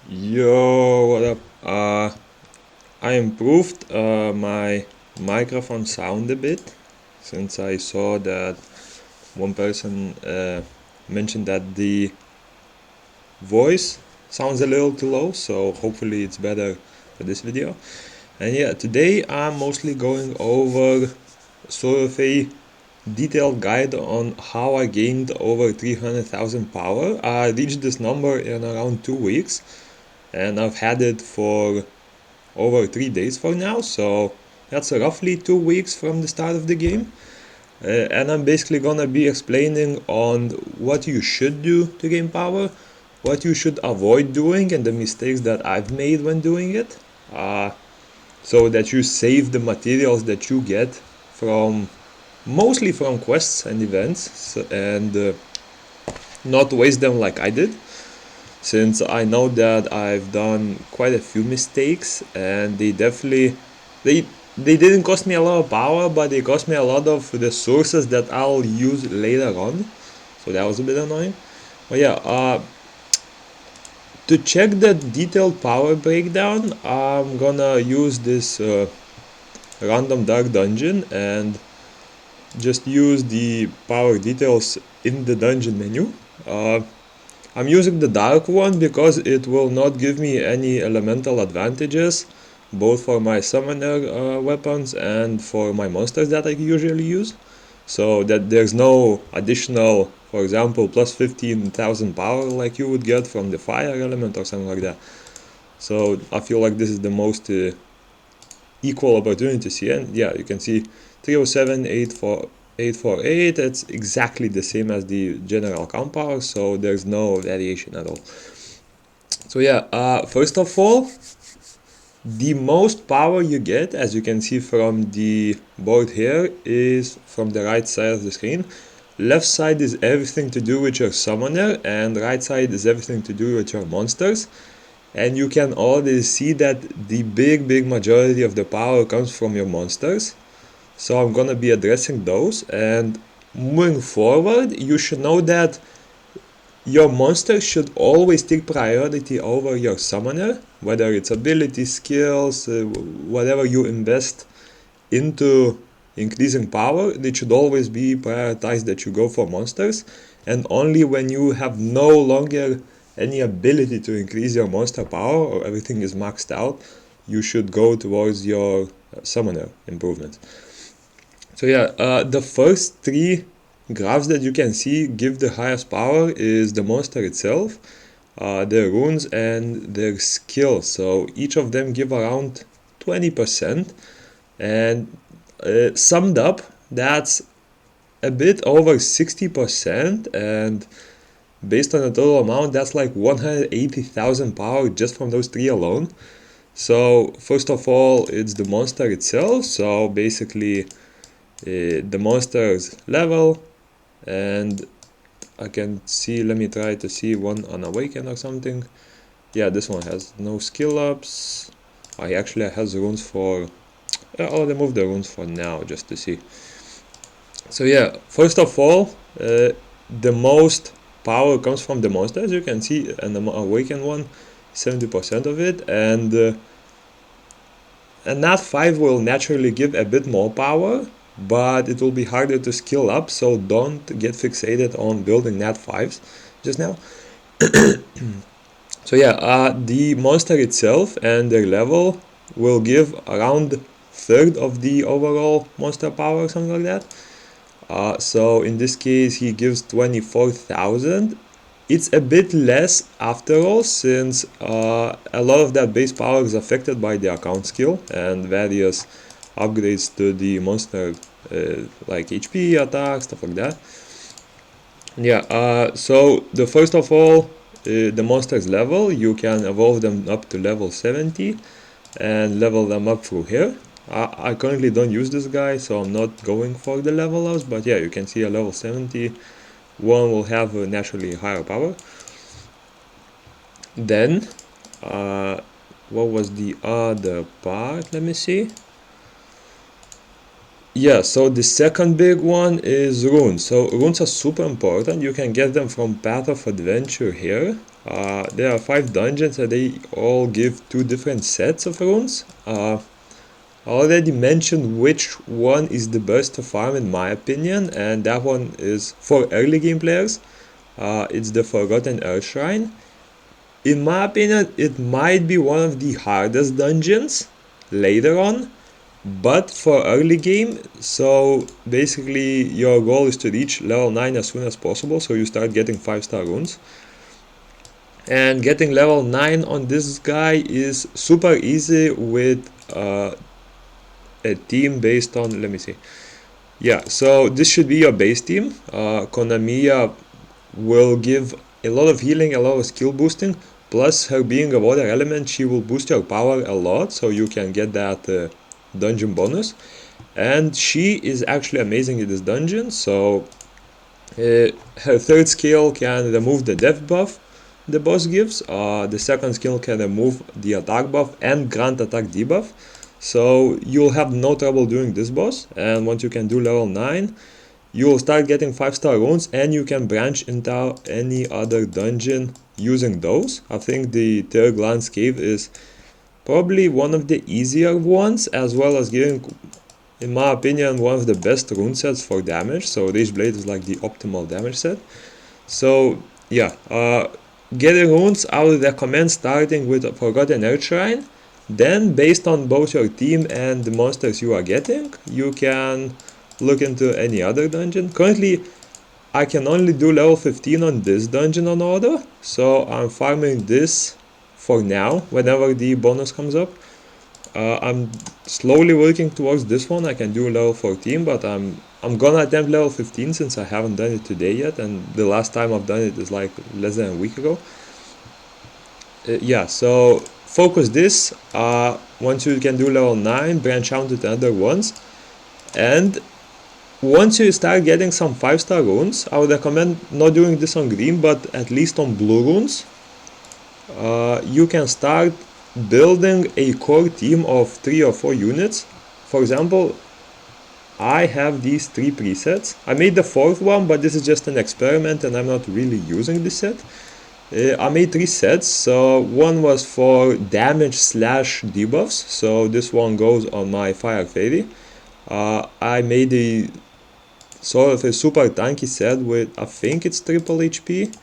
Yo, what up? I improved my microphone sound a bit since I saw that one person mentioned that the voice sounds a little too low, so hopefully it's better for this video. And yeah, today I'm mostly going over sort of a detailed guide on how I gained over 300,000 power. I reached this number in around 2 weeks, and I've had it for over 3 days for now, so that's roughly 2 weeks from the start of the game. And I'm basically gonna be explaining on what you should do to gain power, what you should avoid doing, and the mistakes that I've made when doing it, so that you save the materials that you get from mostly from quests and events, and not waste them like I did, since I know that I've done quite a few mistakes, and they they didn't cost me a lot of power, but they cost me a lot of resources that I'll use later on. So that was a bit annoying. But yeah, to check the detailed power breakdown, I'm gonna use this random dark dungeon and just use the power details in the dungeon menu. I'm using the dark one because it will not give me any elemental advantages, both for my summoner weapons and for my monsters that I usually use. So that there's no additional, for example, plus 15,000 power like you would get from the fire element or something like that. So I feel like this is the most equal opportunity to see. And yeah, you can see 307, 848, it's exactly the same as the general count power, so there's no variation at all. So yeah, first of all, the most power you get, as you can see from the board here, is from the right side of the screen. Left side is everything to do with your summoner, and right side is everything to do with your monsters. And you can already see that the big majority of the power comes from your monsters. So I'm gonna be addressing those, and moving forward, you should know that your monster should always take priority over your summoner, whether it's ability, skills, whatever you invest into increasing power, it should always be prioritized that you go for monsters, and only when you have no longer any ability to increase your monster power or everything is maxed out, you should go towards your summoner improvement. So yeah, the first three graphs that you can see give the highest power is the monster itself, their runes, and their skill. So each of them give around 20%, and summed up, that's a bit over 60%, and based on the total amount, that's like 180,000 power just from those three alone. So first of all, it's the monster itself. So basically, the monster's level, and I can see, let me try to see one unawakened or something. Yeah, this one has no skill ups. He actually has runes for, I'll remove the runes for now just to see. So yeah, first of all, the most power comes from the monster, as you can see, and the awakened one, 70% of it, and Nat 5 will naturally give a bit more power, but it will be harder to skill up, so don't get fixated on building Nat 5s just now. So yeah, the monster itself and their level will give around third of the overall monster power, something like that. So in this case he gives 24,000. It's a bit less after all, since a lot of that base power is affected by the account skill and various upgrades to the monster, like HP, attack, stuff like that. Yeah, so the first of all, the monster's level, you can evolve them up to level 70 and level them up through here. I currently don't use this guy, so I'm not going for the level ups, but yeah, you can see a level 70 one will have a naturally higher power. Then, what was the other part? Let me see. Yeah, so the second big one is runes. So runes are super important. You can get them from Path of Adventure here. There are 5 dungeons and they all give 2 different sets of runes. I already mentioned which one is the best to farm in my opinion, and that one is for early game players. It's the Forgotten Earth Shrine. In my opinion, it might be one of the hardest dungeons later on, but for early game, so basically your goal is to reach level 9 as soon as possible, so you start getting 5-star runes. And getting level 9 on this guy is super easy with a team based on, let me see. Yeah, so this should be your base team. Konamiya will give a lot of healing, a lot of skill boosting, plus her being a water element, she will boost your power a lot, so you can get that dungeon bonus. And she is actually amazing in this dungeon, so her third skill can remove the death buff the boss gives, the second skill can remove the attack buff and grant attack debuff, so you'll have no trouble doing this boss. And once you can do level 9, you will start getting 5-star runes and you can branch into any other dungeon using those. I think the Third Glance Cave is probably one of the easier ones, as well as giving, in my opinion, one of the best rune sets for damage. So Rage Blade is like the optimal damage set. So yeah, getting runes, I would recommend starting with Forgotten Earth Shrine. Then based on both your team and the monsters you are getting, you can look into any other dungeon. Currently, I can only do level 15 on this dungeon on order, so I'm farming this for now, whenever the bonus comes up. I'm slowly working towards this one. I can do level 14, but I'm gonna attempt level 15 since I haven't done it today yet, and the last time I've done it is like less than a week ago. Yeah, so focus this. Once you can do level 9, branch out to the other ones, and once you start getting some 5-star runes, I would recommend not doing this on green, but at least on blue runes. You can start building a core team of 3 or 4 units. For example, I have these 3 presets. I made the 4th one, but this is just an experiment and I'm not really using this set. I made 3 sets, so one was for damage slash debuffs, so this one goes on my Fire Fairy. I made a sort of a super tanky set with, I think it's triple HP.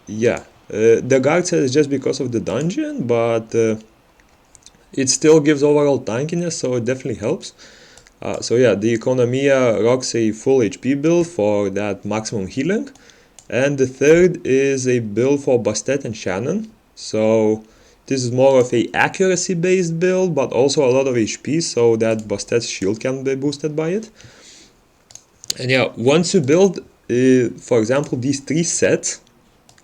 Yeah, the guard set is just because of the dungeon, but it still gives overall tankiness, so it definitely helps. So yeah, the Konamiya rocks a full HP build for that maximum healing. And the third is a build for Bastet and Shannon. So this is more of a accuracy based build, but also a lot of HP, so that Bastet's shield can be boosted by it. And yeah, once you build, for example, these 3 sets,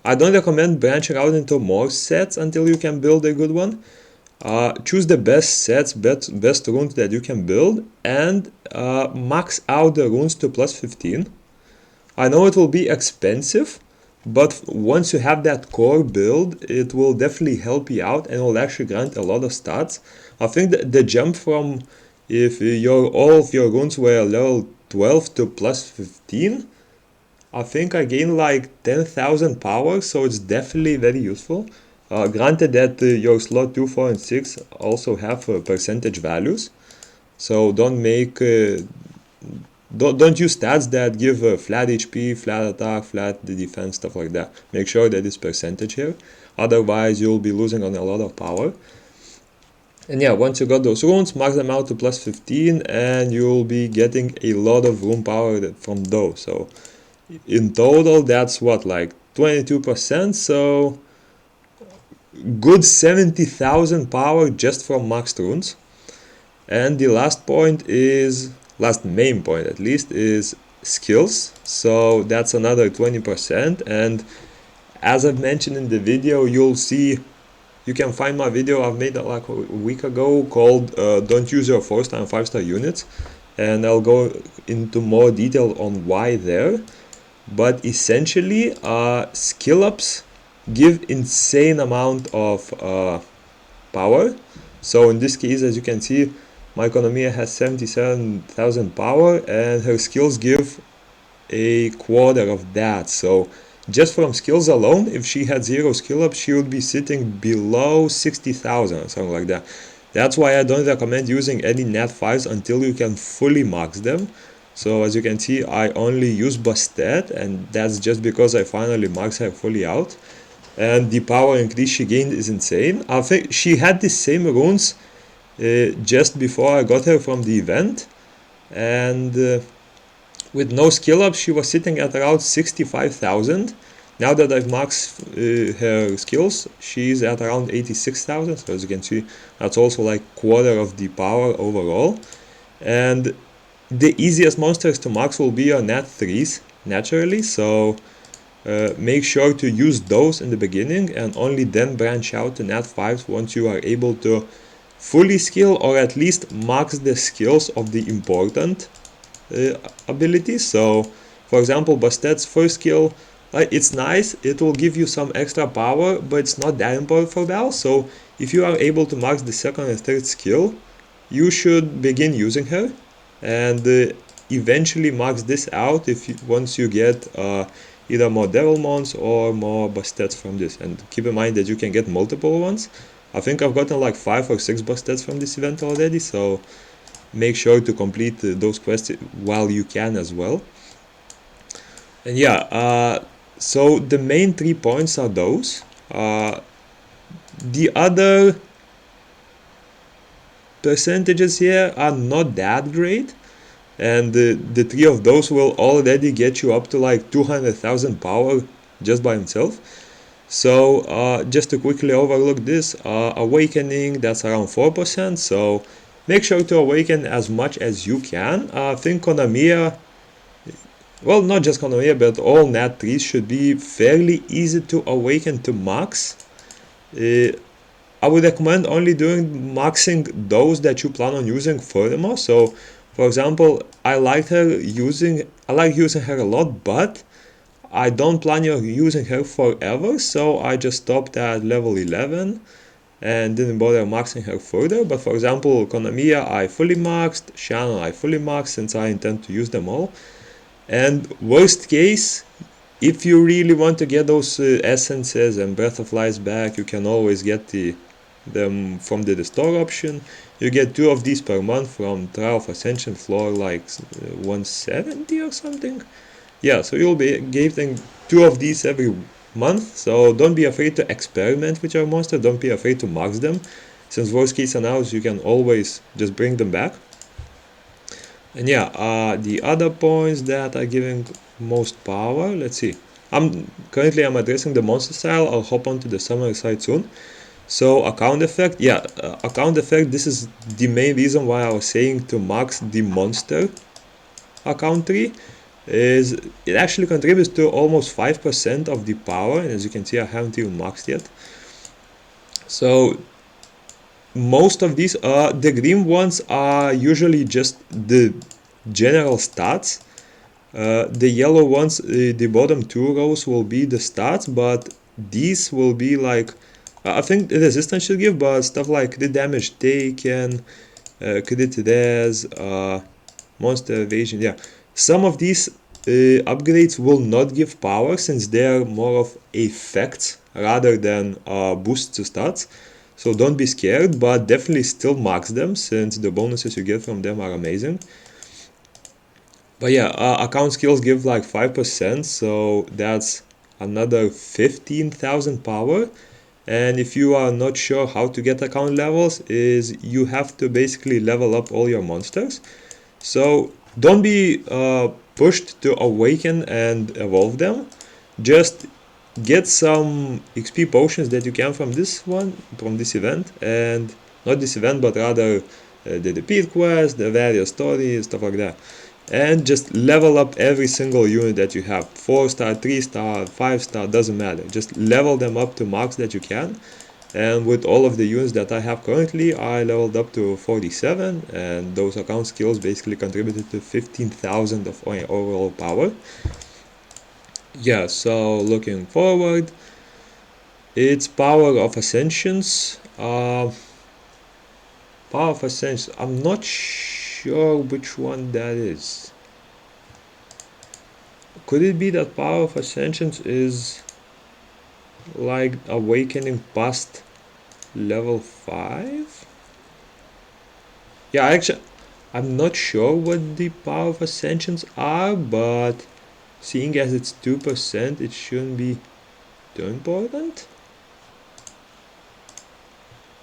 I don't recommend branching out into more sets until you can build a good one. Choose the best sets, best runes that you can build, and max out the runes to plus 15. I know it will be expensive, but once you have that core build, it will definitely help you out and will actually grant a lot of stats. I think that the jump from if all of your runes were level 12 to plus 15, I think I gained like 10,000 power, so it's definitely very useful. Granted that your slot 2, 4, and 6 also have percentage values, so don't use stats that give flat HP, flat attack, flat defense, stuff like that. Make sure that it's percentage here, otherwise you'll be losing on a lot of power. And yeah, once you got those runes, max them out to plus 15 and you'll be getting a lot of rune power from those. So in total, that's what, like 22%, so good 70,000 power just from maxed runes. And the last main point at least, is skills. So that's another 20%. And as I've mentioned in the video, you'll see, you can find my video I've made like a week ago called Don't Use Your 4-star and 5-star units. And I'll go into more detail on why there. But essentially, skill ups give insane amount of power. So in this case, as you can see, my Economia has 77,000 power, and her skills give a quarter of that. So just from skills alone, if she had 0 skill up, she would be sitting below 60,000 or something like that. That's why I don't recommend using any nat 5s until you can fully max them. So as you can see, I only use Bastet, and that's just because I finally maxed her fully out. And the power increase she gained is insane. I think she had the same runes just before I got her from the event, and with no skill up she was sitting at around 65,000. Now that I've maxed her skills, she's at around 86,000. So as you can see, that's also like quarter of the power overall. And the easiest monsters to max will be your nat 3s naturally, so make sure to use those in the beginning and only then branch out to nat 5s once you are able to fully skill or at least max the skills of the important abilities. So for example, Bastet's first skill, it's nice, it will give you some extra power, but it's not that important for Val. So if you are able to max the second and third skill, you should begin using her and eventually max this out once you get either more Devil Mons or more Bastets from this. And keep in mind that you can get multiple ones. I think I've gotten like 5 or 6 Bastets from this event already, so make sure to complete those quests while you can as well. And yeah, so the main 3 points are those. The other percentages here are not that great, and the 3 of those will already get you up to like 200,000 power just by himself. So just to quickly overlook this, awakening, that's around 4%, so make sure to awaken as much as you can. I think Konamiya, well, not just Konamiya, but all nat 3s should be fairly easy to awaken to max. I would recommend only doing maxing those that you plan on using furthermore. So for example, I like using her a lot, but I don't plan on using her forever, so I just stopped at level 11 and didn't bother maxing her further. But for example, Konamiya I fully maxed, Shannon I fully maxed since I intend to use them all. And worst case, if you really want to get those essences and Breath of Lies back, you can always get them from the restore option. You get 2 of these per month from Trial of Ascension floor like 170 or something. Yeah, so you'll be getting 2 of these every month, so don't be afraid to experiment with your monster, don't be afraid to max them, since worst case scenarios you can always just bring them back. And yeah, the other points that are giving most power, let's see. Currently I'm addressing the monster style, I'll hop onto the summary side soon. So account effect, yeah, account effect, this is the main reason why I was saying to max the monster account tree. Is it actually contributes to almost 5% of the power, and as you can see I haven't even maxed yet. So most of these, the green ones are usually just the general stats. The yellow ones, the bottom 2 rows will be the stats, but these will be like, I think the resistance should give, but stuff like the damage taken, crit res, monster evasion, yeah. Some of these upgrades will not give power since they are more of effects rather than boosts to stats. So don't be scared, but definitely still max them since the bonuses you get from them are amazing. But yeah, account skills give like 5%, so that's another 15,000 power. And if you are not sure how to get account levels, is you have to basically level up all your monsters. So don't be pushed to awaken and evolve them. Just get some XP potions that you can from this event, and not this event, but rather the repeat quest, the various stories, stuff like that. And just level up every single unit that you have. 4-star, 3-star, 5-star, doesn't matter. Just level them up to max that you can. And with all of the units that I have currently, I leveled up to 47, and those account skills basically contributed to 15,000 of overall power. Yeah, so looking forward, it's power of ascensions. Power of Ascension. I'm not sure which one that is. Could it be that Power of Ascensions is like awakening past level 5? Yeah, actually, I'm not sure what the Power of Ascensions are, but seeing as it's 2%, it shouldn't be too important.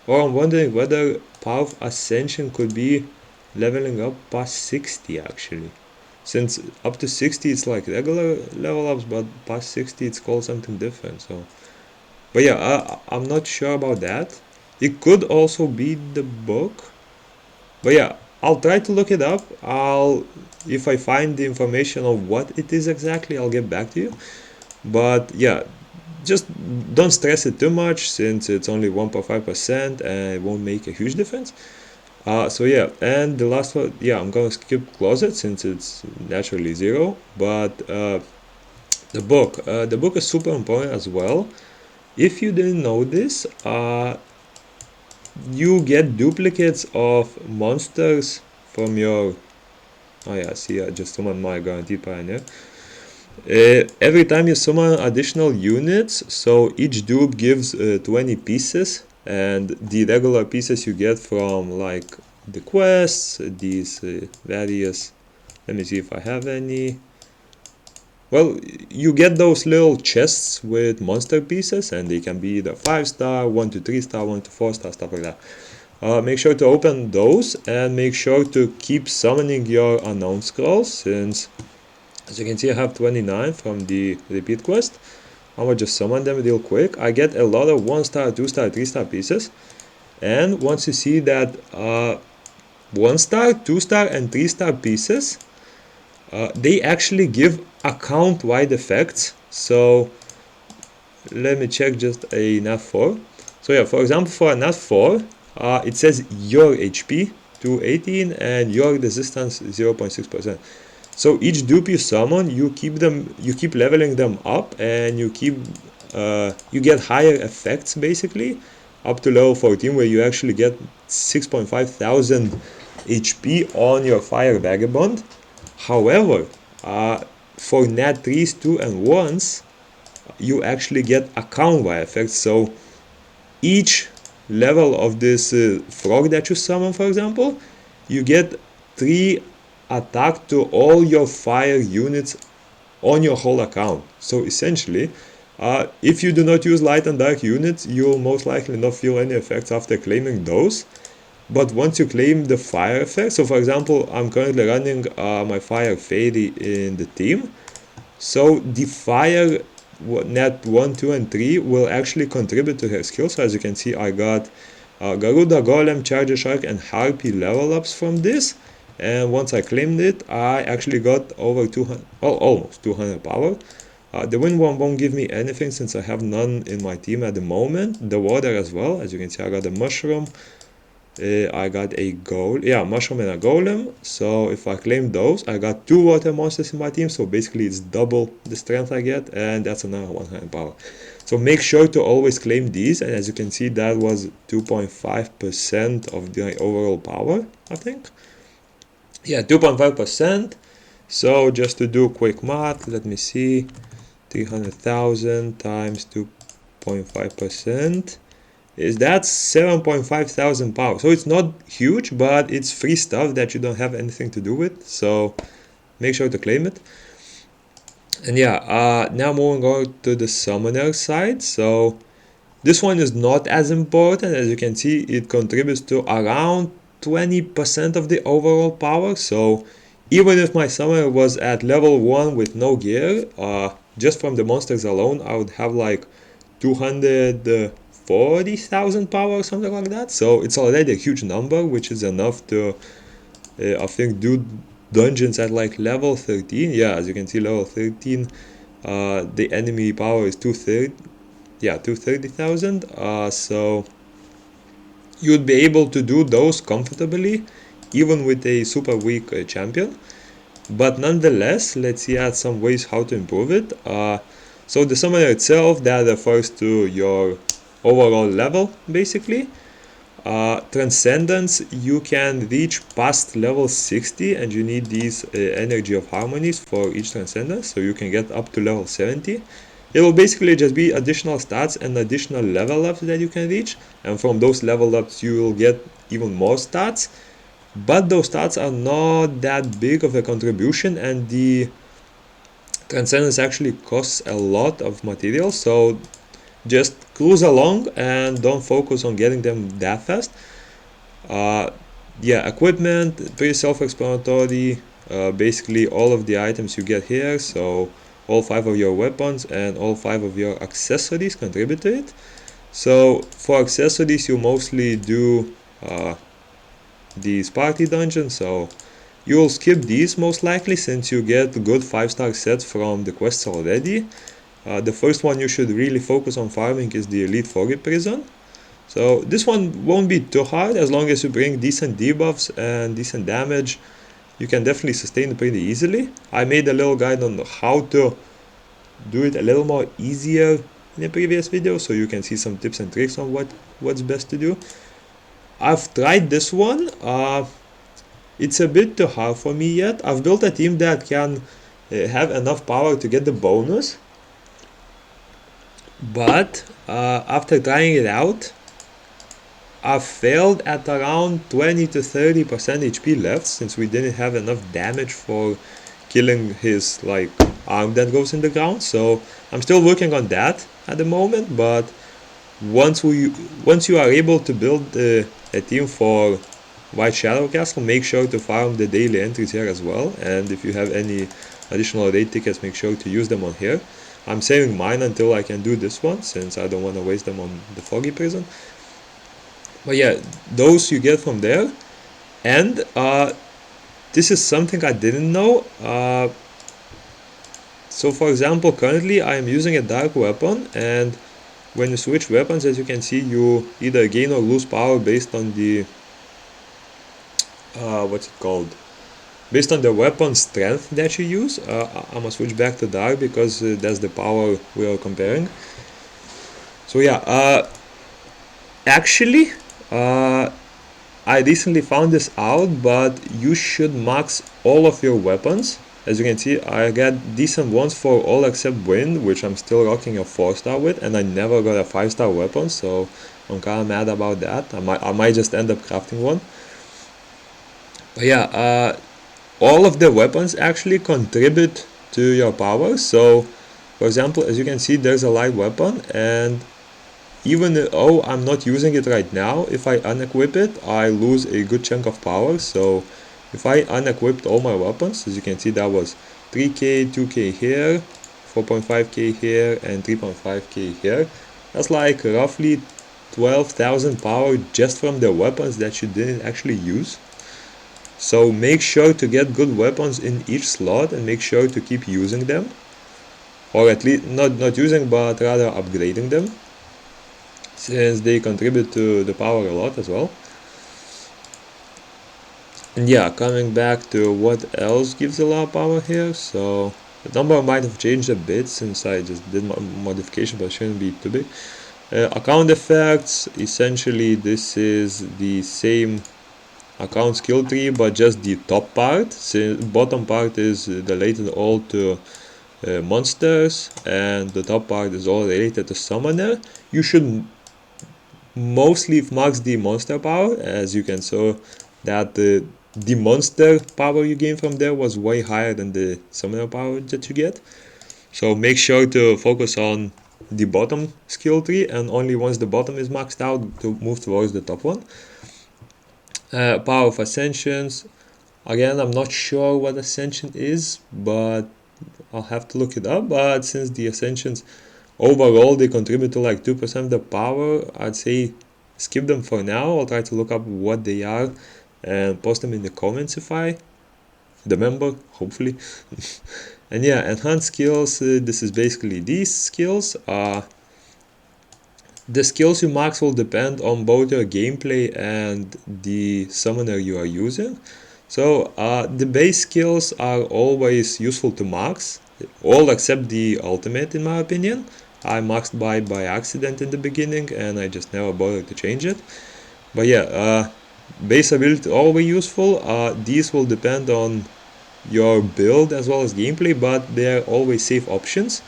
Or I'm wondering whether Power of Ascension could be leveling up past 60 actually. Since up to 60 it's like regular level ups, but past 60 it's called something different. So, but yeah, I'm not sure about that. It could also be the book. But yeah, I'll try to look it up. If I find the information of what it is exactly, I'll get back to you. But yeah, just don't stress it too much since it's only 1.5% and it won't make a huge difference. So yeah, and the last one, yeah, I'm gonna skip closet since it's naturally 0. But the book is super important as well. If you didn't know this, you get duplicates of monsters from your. Oh yeah, see, I just summoned my guaranteed pioneer. Every time you summon additional units, so each dupe gives 20 pieces, and the regular pieces you get from like the quests, these various. Let me see if I have any. Well, you get those little chests with monster pieces, and they can be either 5-star, 1 to 3-star, 1 to 4-star, stuff like that. Make sure to open those and make sure to keep summoning your unknown scrolls, since as you can see I have 29 from the repeat quest. I will just summon them real quick. I get a lot of 1-star, 2-star, 3-star pieces, and once you see that 1-star, 2-star and 3-star pieces, they actually give account-wide effects. So let me check just a NAF4. So yeah, for example, for a NAF4, it says your HP to 18 and your resistance 0.6%. So each dupe you summon, you keep leveling them up, and you get higher effects basically up to level 14, where you actually get 6.5 thousand HP on your Fire Vagabond. However, for Nat 3s, 2 and 1s, you actually get account-wide effects. So each level of this frog that you summon, for example, you get 3 attack to all your fire units on your whole account. So essentially, if you do not use light and dark units, you'll most likely not feel any effects after claiming those. But once you claim the fire effect, so for example, I'm currently running my fire fairy in the team. So the fire net 1, 2 and 3 will actually contribute to her skill. So as you can see, I got Garuda, Golem, Charger Shark and Harpy level ups from this. And once I claimed it, I actually got over 200, well, almost 200 power. The wind one won't give me anything since I have none in my team at the moment. The water as well, as you can see, I got a mushroom. I got a mushroom and a golem. So if I claim those, I got 2 water monsters in my team. So basically it's double the strength I get, and that's another 100 power. So make sure to always claim these, and as you can see, that was 2.5% of the overall power, I think. Yeah, 2.5%. So just to do quick math, let me see, 300,000 times 2.5%. is that 7.5 thousand power. So it's not huge, but it's free stuff that you don't have anything to do with. So make sure to claim it. And yeah, now moving on to the summoner side. So this one is not as important. As you can see, it contributes to around 20% of the overall power. So even if my summoner was at level 1 with no gear, just from the monsters alone, I would have like 240,000 power or something like that. So it's already a huge number, which is enough to, I think, do dungeons at like level 13. Yeah, as you can see, level 13, the enemy power is 230,000. So you'd be able to do those comfortably, even with a super weak champion. But nonetheless, let's see at some ways how to improve it. So the summoner itself, that refers to your overall level, basically. Transcendence, you can reach past level 60 and you need these energy of harmonies for each transcendence, so you can get up to level 70. It will basically just be additional stats and additional level ups that you can reach, and from those level ups you will get even more stats, but those stats are not that big of a contribution, and the transcendence actually costs a lot of material, so just cruise along and don't focus on getting them that fast. Yeah, equipment, pretty self-explanatory. Basically all of the items you get here, so all 5 of your weapons and all 5 of your accessories contribute to it. So for accessories you mostly do these party dungeons, so you'll skip these most likely since you get good 5-star sets from the quests already. The first one you should really focus on farming is the Elite Foggy Prison. So this one won't be too hard as long as you bring decent debuffs and decent damage. You can definitely sustain it pretty easily. I made a little guide on how to do it a little more easier in a previous video, so you can see some tips and tricks on what's best to do. I've tried this one. It's a bit too hard for me yet. I've built a team that can have enough power to get the bonus, but after trying it out, I failed at around 20 to 30% HP left, since we didn't have enough damage for killing his like arm that goes in the ground. So I'm still working on that at the moment, but once you are able to build a team for White Shadow Castle, make sure to farm the daily entries here as well, and if you have any additional raid tickets, make sure to use them on here. I'm saving mine until I can do this one, since I don't want to waste them on the Foggy Prison. But yeah, those you get from there. And this is something I didn't know. So for example, currently I am using a dark weapon, and when you switch weapons, as you can see, you either gain or lose power based on the what's it called? Based on the weapon strength that you use. I'm gonna switch back to dark because that's the power we are comparing. So yeah, actually, I recently found this out, but you should max all of your weapons. As you can see, I got decent ones for all except wind, which I'm still rocking a 4-star with, and I never got a 5-star weapon, so I'm kinda mad about that. I might just end up crafting one. But yeah, all of the weapons actually contribute to your power. So for example, as you can see, there's a light weapon, and even though I'm not using it right now, if I unequip it, I lose a good chunk of power. So if I unequipped all my weapons, as you can see, that was 3k, 2k here, 4.5k here, and 3.5k here. That's like roughly 12,000 power just from the weapons that you didn't actually use. So make sure to get good weapons in each slot and make sure to keep using them, or at least not using, but rather upgrading them, since they contribute to the power a lot as well. And yeah, coming back to what else gives a lot of power here, so the number might have changed a bit since I just did my modification, but it shouldn't be too big. Account effects, essentially this is the same account skill tree, but just the top part. So bottom part is related all to monsters, and the top part is all related to summoner. You should mostly max the monster power, as you can see that the monster power you gain from there was way higher than the summoner power that you get. So make sure to focus on the bottom skill tree, and only once the bottom is maxed out to move towards the top one. Power of Ascensions, again I'm not sure what Ascension is, but I'll have to look it up. But since the Ascensions overall they contribute to like 2% of the power, I'd say skip them for now. I'll try to look up what they are and post them in the comments if I remember, hopefully. And yeah, enhanced skills, this is basically these skills. The skills you max will depend on both your gameplay and the summoner you are using. So the base skills are always useful to max, all except the ultimate in my opinion. I maxed by accident in the beginning and I just never bothered to change it. But yeah, base ability always useful. These will depend on your build as well as gameplay, but they're always safe options.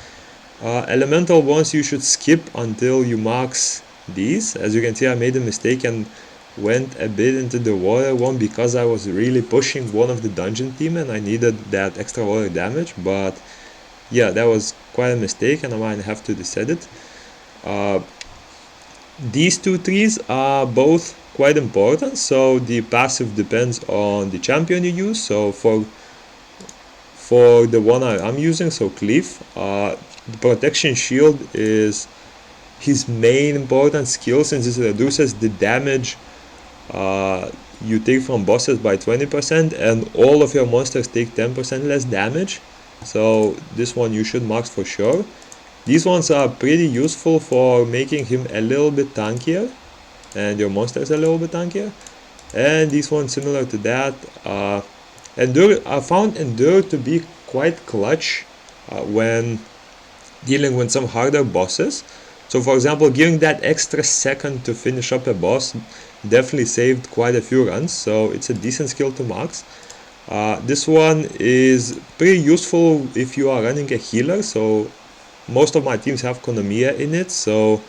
Elemental ones you should skip until you max these. As you can see, I made a mistake and went a bit into the water one because I was really pushing one of the dungeon team and I needed that extra water damage. But yeah, that was quite a mistake and I might have to reset it. These two trees are both quite important, so the passive depends on the champion you use. So for the one I'm using, so Cleave, the protection shield is his main important skill since it reduces the damage you take from bosses by 20% and all of your monsters take 10% less damage. So this one you should max for sure. These ones are pretty useful for making him a little bit tankier and your monsters a little bit tankier. And these ones similar to that. Endure, I found Endure to be quite clutch when dealing with some harder bosses. So for example, giving that extra second to finish up a boss definitely saved quite a few runs, so it's a decent skill to max. This one is pretty useful if you are running a healer, so most of my teams have Konomiya in it, so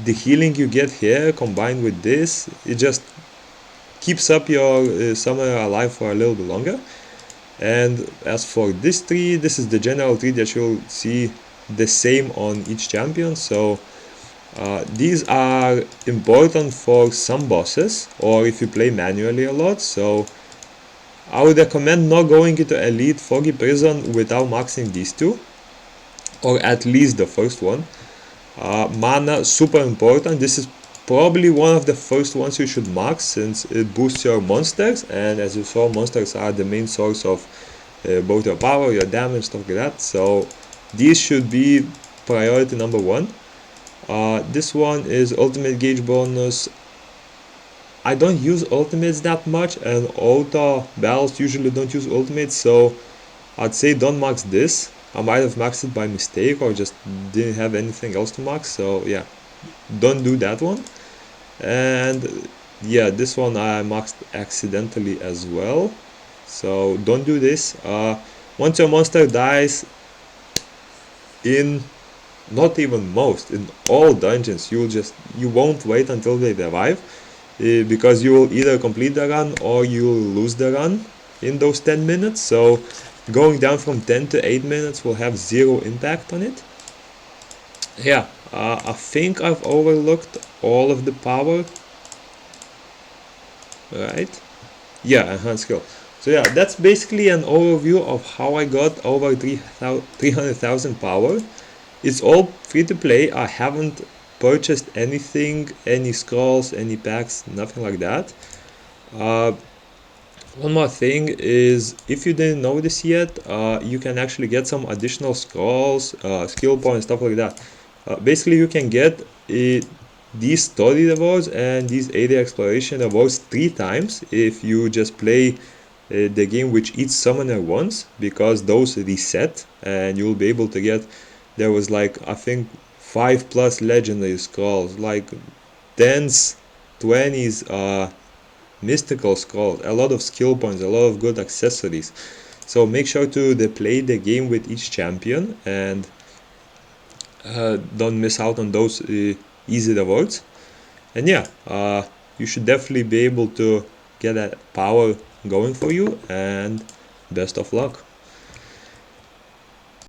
the healing you get here combined with this, it just keeps up your summoner alive for a little bit longer. And as for this tree, this is the general tree that you'll see the same on each champion. So these are important for some bosses or if you play manually a lot. So I would recommend not going into Elite Foggy Prison without maxing these two, or at least the first one. Mana, super important. This is probably one of the first ones you should max since it boosts your monsters, and as you saw, monsters are the main source of both your power, your damage, stuff like that. So these should be priority number one. This one is ultimate gauge bonus. I don't use ultimates that much, and auto battles usually don't use ultimates, so I'd say don't max this. I might have maxed it by mistake or just didn't have anything else to max, so yeah, don't do that one. And yeah, this one I maxed accidentally as well, so don't do this. Once your monster dies in not even most, in all dungeons, you won't wait until they revive, because you will either complete the run or you will lose the run in those 10 minutes. So going down from 10 to 8 minutes will have zero impact on it. Yeah, I think I've overlooked all of the power, right? Yeah, enhanced skill. So yeah, that's basically an overview of how I got over 300,000 power. It's all free to play. I haven't purchased anything, any scrolls, any packs, nothing like that. One more thing is, if you didn't know this yet, you can actually get some additional scrolls, skill points, stuff like that. Basically, you can get these story rewards and these area exploration rewards 3 times if you just play the game with each summoner once, because those reset and you'll be able to get, there was like, I think 5+ legendary scrolls, like 10s, 20s, mystical scrolls, a lot of skill points, a lot of good accessories. So make sure to play the game with each champion and don't miss out on those easy rewards. And yeah, you should definitely be able to get that power going for you, and best of luck.